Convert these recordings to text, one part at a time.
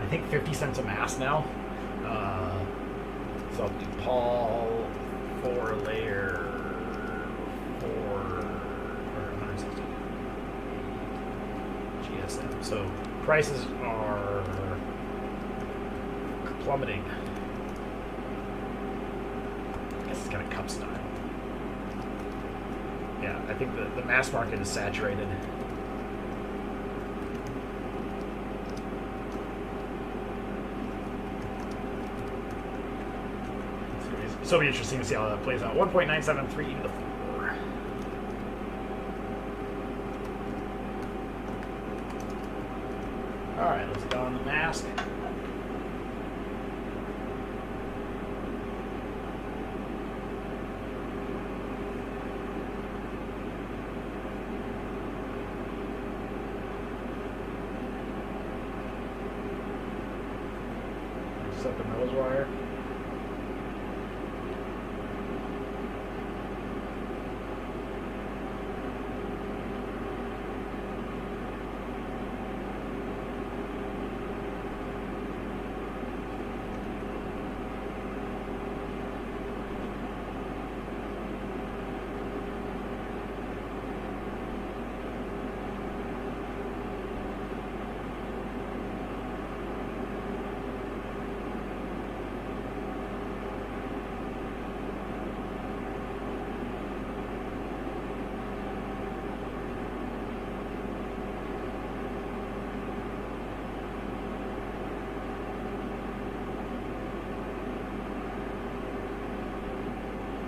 I think 50 cents a mass now. So I'll do Paul 4-layer 160 GSM. So prices are plummeting. I guess it's kind of cup style. Yeah, I think the mass market is saturated. So it'll be interesting to see how that plays out. 1.973 to the 4. All right, let's go on the mask. Set the nose wire.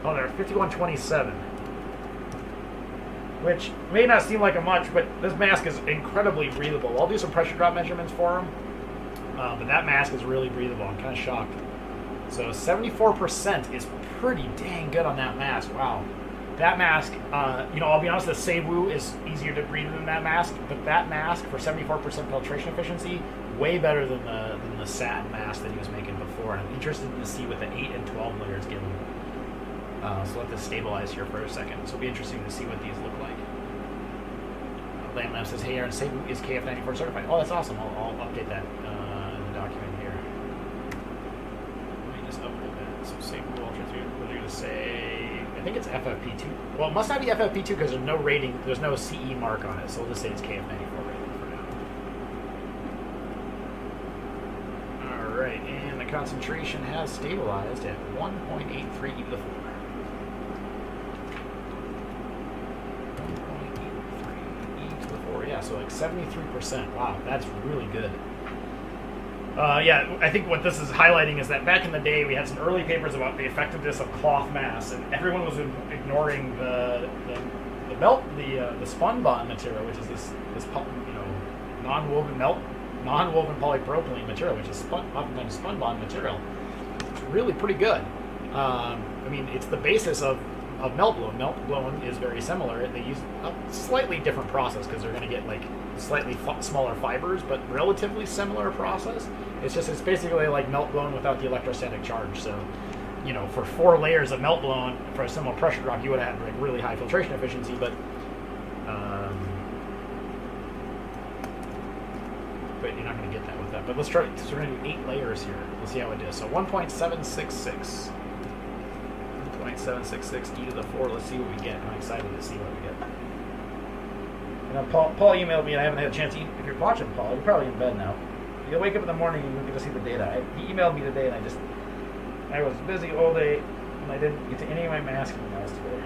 Oh, they're 5127, which may not seem like a much, but this mask is incredibly breathable. I'll do some pressure drop measurements for them, but that mask is really breathable. I'm kind of shocked. So 74% is pretty dang good on that mask. Wow. That mask, I'll be honest, the Seiwu is easier to breathe than that mask, but that mask for 74% filtration efficiency, way better than the satin mask that he was making before. And I'm interested to see what the 8 and 12 layers give him. So let this stabilize here for a second. So it'll be interesting to see what these look like. Lamb says, hey Aaron, Seiwu is KF94 certified. Oh, that's awesome. I'll update that in the document here. Let me just update that. So Seiwu Ultra 3, what are you going to say? I think it's FFP2. Well, it must not be FFP2 because there's no rating, there's no CE mark on it. So we'll just say it's KF94 rating for now. Alright, and the concentration has stabilized at 1.83 e to the 4. Yeah, so like 73%. Wow, that's really good. Yeah, I think what this is highlighting is that back in the day, we had some early papers about the effectiveness of cloth masks, and everyone was ignoring the spunbond material, which is this non-woven polypropylene material, which is oftentimes spunbond material. It's really pretty good. I mean, it's the basis of melt blown. Melt blown is very similar. They use a slightly different process because they're going to get like slightly smaller fibers, but relatively similar process. It's basically like melt blown without the electrostatic charge. So, for 4 layers of melt blown for a similar pressure drop, you would have had like really high filtration efficiency, but you're not going to get that with that. But let's try. So we're going to do 8 layers here. Let's see how it is. So 1.766. 1.766 e to the 4. Let's see what we get. I'm excited to see what we get. Paul emailed me, and I haven't had a chance to eat. If you're watching, Paul, you're probably in bed now. You'll wake up in the morning and you'll get to see the data. He emailed me today, and I was busy all day, and I didn't get to any of my masking guys today.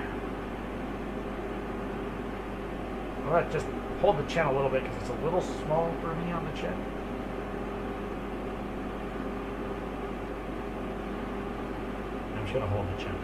I'm going to just hold the chin a little bit because it's a little small for me on the chin. I'm just going to hold the chin there.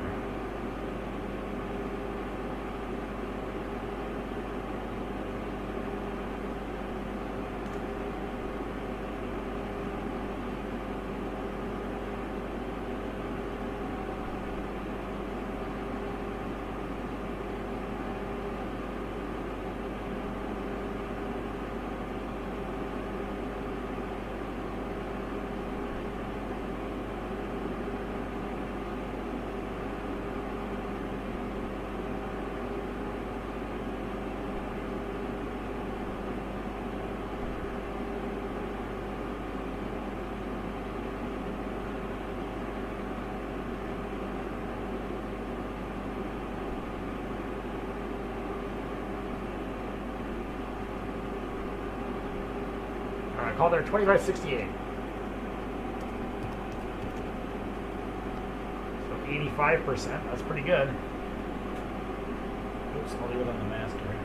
I called there 2568. So 85%. That's pretty good. Oops, I'll leave it on the mask here.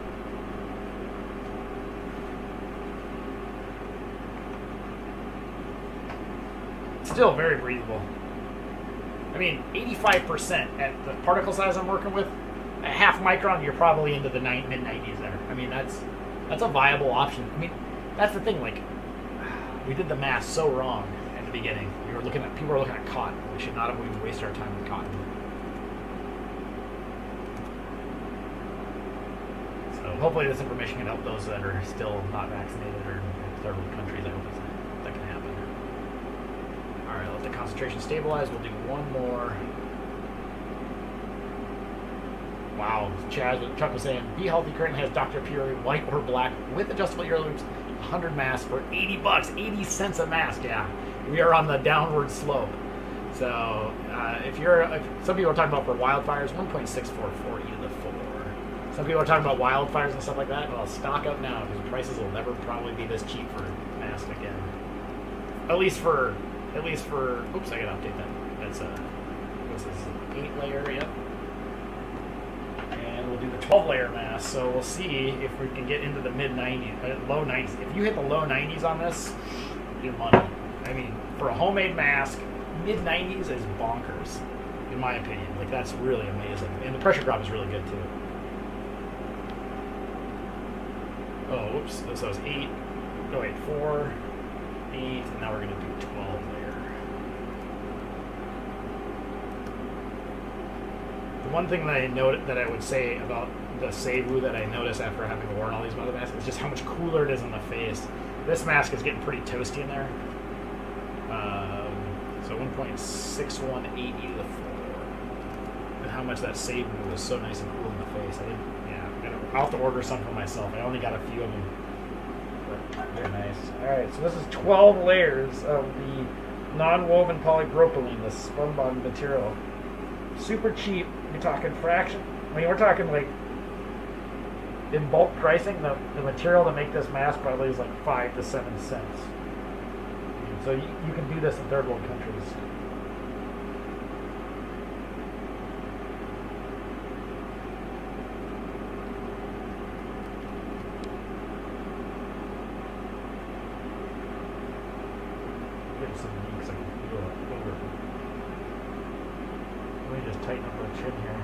Still very breathable. I mean, 85% at the particle size I'm working with, a half micron, you're probably into the mid-90s there. I mean, that's a viable option. I mean, that's the thing. Like, we did the math so wrong at the beginning. People were looking at cotton. We should not have even wasted our time with cotton. So hopefully this information can help those that are still not vaccinated or in third world countries. I hope that can happen. All right, let the concentration stabilize. We'll do one more. Wow, Chuck was saying, Be Healthy currently has Dr. Pure white or black with adjustable ear loops, 100 masks for $80, 80 cents a mask. Yeah, we are on the downward slope. So if some people are talking about for wildfires, 1.644 e to the 4. Some people are talking about wildfires and stuff like that. Well, stock up now because prices will never probably be this cheap for masks again. At least for. Oops, I gotta update that. That's what's this? 8-layer. Yep. And we'll do the 12-layer mask. So we'll see if we can get into the mid-90s, low 90s. If you hit the low 90s on this, you're money. I mean, for a homemade mask, mid-90s is bonkers, in my opinion. Like, that's really amazing. And the pressure drop is really good, too. Oh, whoops. So it's 8. Oh, wait, 4, 8, and now we're going to do 12-layer. The one thing that I would say about the Seibu that I noticed after having worn all these other masks is just how much cooler it is on the face. This mask is getting pretty toasty in there. So 1.618 e to the 4. And how much that Seibu was so nice and cool in the face. I'll have to order some for myself. I only got a few of them. But very nice. Alright, so this is 12 layers of the non-woven polypropylene, the spunbond material. Super cheap. You're talking fraction. I mean, we're talking like in bulk pricing, the material to make this mask probably is like 5 to 7 cents. So you can do this in third world countries. Get some leaks. I can feel it over. Let me just tighten up our chin here.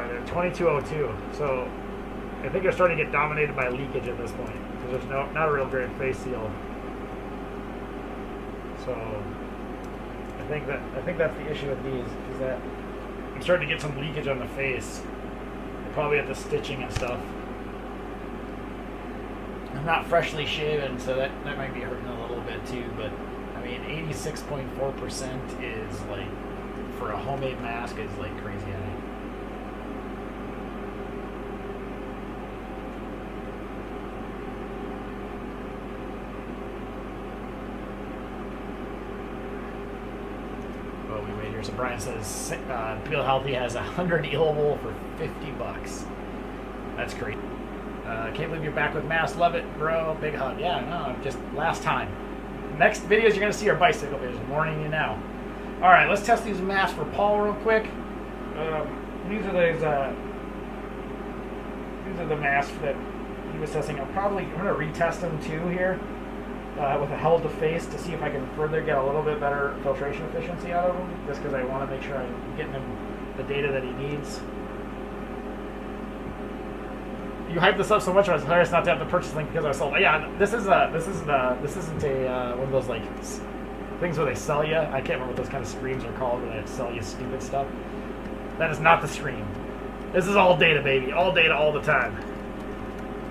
They're 2202, so I think they're starting to get dominated by leakage at this point because there's not a real great face seal. So I think that's the issue with these is that I'm starting to get some leakage on the face, probably at the stitching and stuff. I'm not freshly shaven, so that might be hurting a little bit too. But I mean, 86.4% is like for a homemade mask is like crazy. I think. So Brian says Feel Healthy has 100 Illable for $50. That's great. Can't believe you're back with masks. Love it, bro. Big hug. Yeah, no, just last time. Next videos you're gonna see are bicycle videos. I'm warning you now. All right, let's test these masks for Paul real quick. These are the masks that he was testing. I'm gonna retest them too here. with a held to face to see if I can further get a little bit better filtration efficiency out of him, just because I want to make sure I'm getting him the data that he needs. You hyped this up so much, I was hilarious not to have the purchase link because I was sold. Yeah, this isn't a one of those like things where they sell you. I can't remember what those kind of streams are called where they sell you stupid stuff. That is not the stream. This is all data, baby. All data, all the time.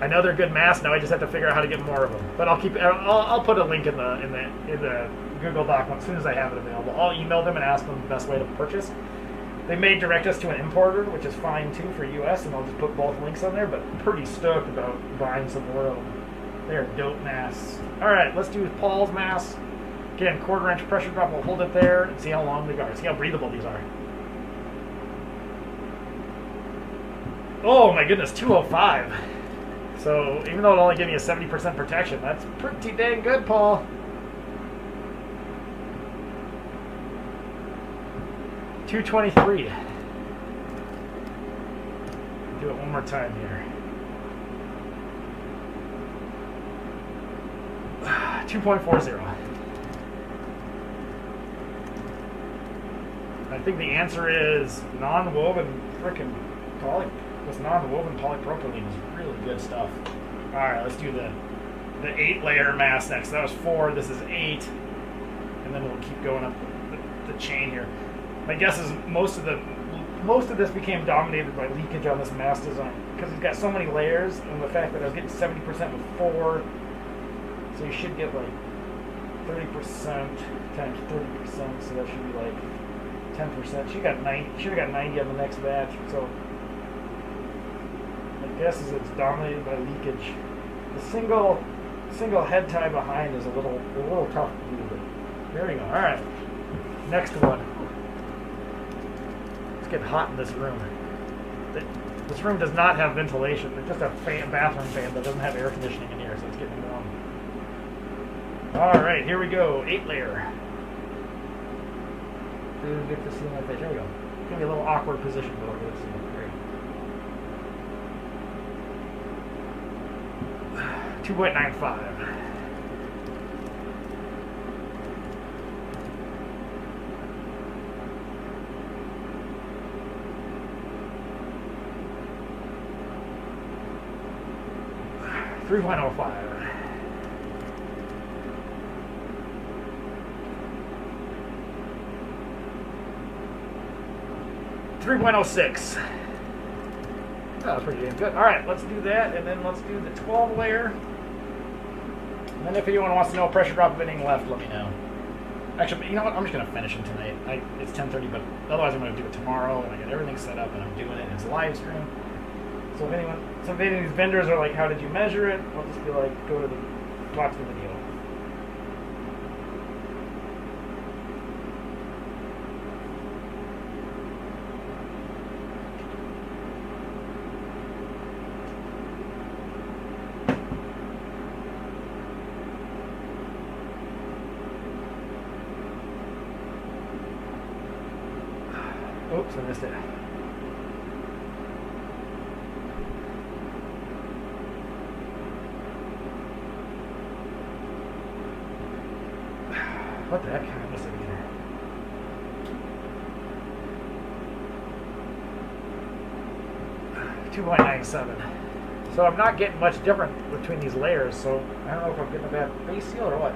I know they're good masks. Now I just have to figure out how to get more of them. But I'll put a link in the Google Doc as soon as I have it available. I'll email them and ask them the best way to purchase. They may direct us to an importer, which is fine too for US, and I'll just put both links on there. But pretty stoked about buying some more of them. They're dope masks. All right, let's do Paul's mask. Again, 1/4 inch pressure drop. We'll hold it there and see how long they go. See how breathable these are. Oh my goodness, 205. So even though it only gave me a 70% protection, that's pretty dang good, Paul. 223. Do it one more time here. 2.40. I think the answer is non-woven frickin' this non-woven polypropylene is really good stuff. All right, let's do the 8-layer mask next. That was 4. This is 8, and then we'll keep going up the chain here. My guess is most of this became dominated by leakage on this mask design because it's got so many layers, and the fact that I was getting 70% with 4, so you should get like 30% times 30%, so that should be like 10%. Should have got 90 on the next batch. So my guess is it's dominated by leakage. The single head tie behind is a little tough to do, but there we go. All right, next one. It's getting hot in this room. This room does not have ventilation. It's just a bathroom fan that doesn't have air conditioning in here, so it's getting warm. All right, here we go. 8-layer. Get to see my face. Here we go. It's gonna be a little awkward position, but we'll see. Great. 2.95. $3.05. 3.06. That was pretty damn good. All right, let's do that, and then let's do the 12-layer. And then if anyone wants to know pressure drop of anything left, let me know. Actually, you know what? I'm just going to finish them tonight. It's 10:30, but otherwise I'm going to do it tomorrow, and I got everything set up, and I'm doing it, and it's a live stream. So if any of these vendors are like, how did you measure it? I'll just be like, watch the video. Oops, I missed it. What the heck? I missed it again. $2.97. So I'm not getting much different between these layers, so I don't know if I'm getting a bad face seal or what.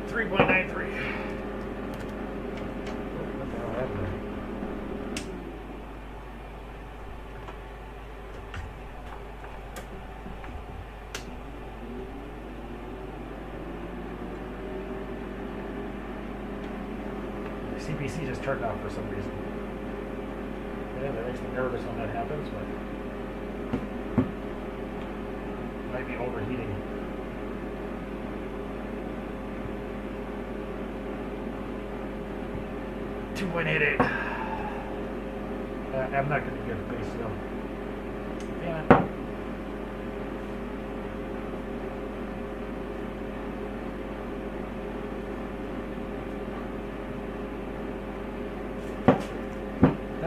$3.93. What the hell happened there? CPC just turned off for some reason. Yeah, that makes me nervous when that happens, but it might be overheating. $2.88. I'm not going to get a base seal. Damn it.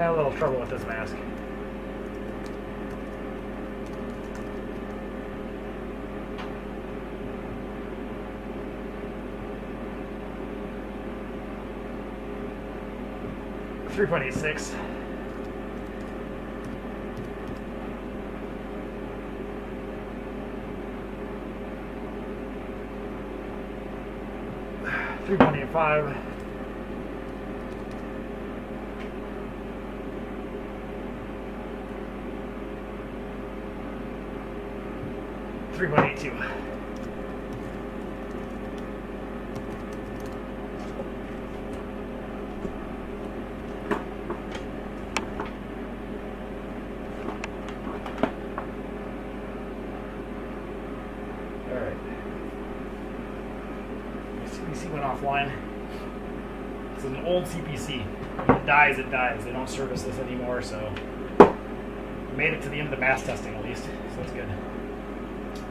had a little trouble with this mask. .86. .85. 3.82. Alright. CPC went offline. It's an old CPC. When it dies, it dies. They don't service this anymore, so made it to the end of the mass testing at least, so that's good.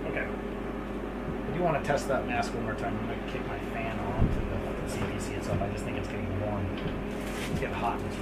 Okay. I do want to test that mask one more time. I'm going to kick my fan on to the CPC itself. I just think it's getting warm. It's getting hot in this